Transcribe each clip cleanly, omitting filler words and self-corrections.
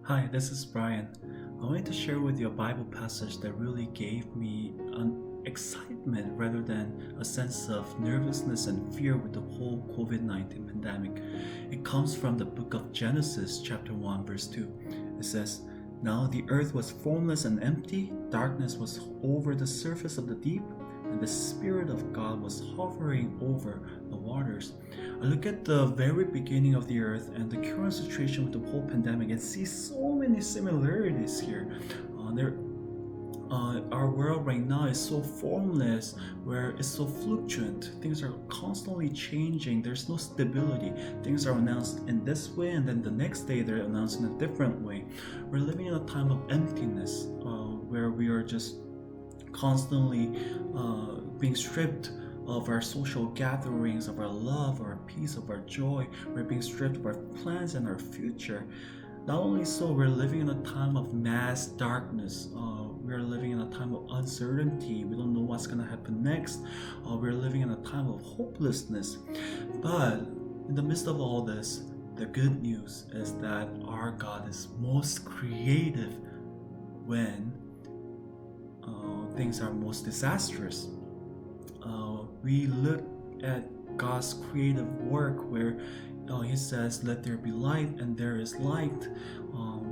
Hi, this is Brian. I wanted to share with you a Bible passage that really gave me an excitement rather than a sense of nervousness and fear with the whole COVID-19 pandemic. It comes from the book of Genesis, chapter 1, verse 2. It says, "Now the earth was formless and empty, darkness was over the surface of the deep, and the Spirit of God was hovering over the waters." I look at the very beginning of the earth and the current situation with the whole pandemic and see so many similarities here. Our world right now is so formless, where it's so fluctuant. Things are constantly changing. There's no stability. Things are announced in this way, and then the next day they're announced in a different way. We're living in a time of emptiness, where we are just constantly being stripped of our social gatherings, of our love, our peace, of our joy. We're being stripped of our plans and our future. Not only so, we're living in a time of mass darkness. We're living in a time of uncertainty. We don't know what's going to happen next. We're living in a time of hopelessness. But in the midst of all this, the good news is that our God is most creative when things are most disastrous. We look at God's creative work where He says, "Let there be light," and there is light.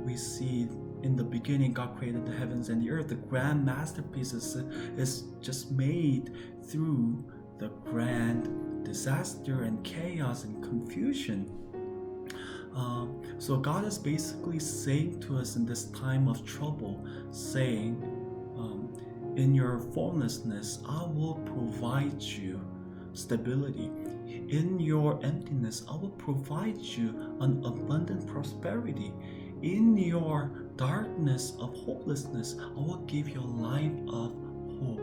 We see in the beginning God created the heavens and the earth. The grand masterpiece is just made through the grand disaster and chaos and confusion. So God is basically saying to us in this time of trouble, saying, in your formlessness, I will provide you stability. In your emptiness, I will provide you an abundant prosperity. In your darkness of hopelessness, I will give you a life of hope.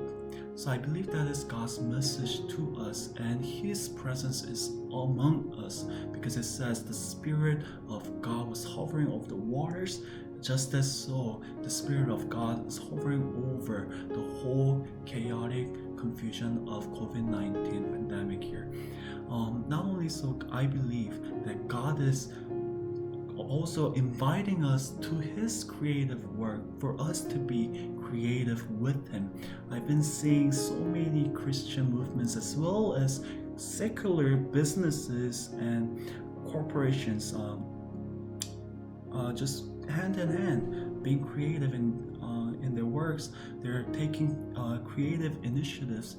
So I believe that is God's message to us, and His presence is among us, because it says the Spirit of God was hovering over the waters. Just as so, the Spirit of God is hovering over the whole chaotic confusion of COVID-19 pandemic here. Not only so, I believe that God is also inviting us to His creative work, for us to be creative with Him. I've been seeing so many Christian movements as well as secular businesses and corporations just hand in hand being creative in their works. They're taking creative initiatives,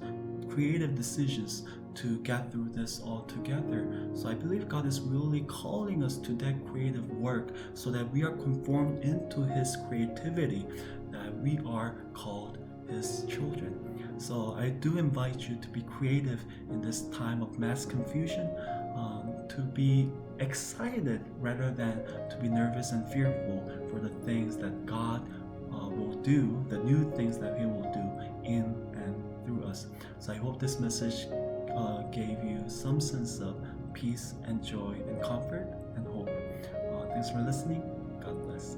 creative decisions to get through this all together. So I believe God is really calling us to that creative work, so that we are conformed into His creativity, that we are called His children. So I do invite you to be creative in this time of mass confusion, to be excited rather than to be nervous and fearful for the things that God will do, the new things that He will do in and through us. So I hope this message gave you some sense of peace and joy and comfort and hope. Thanks for listening. God bless.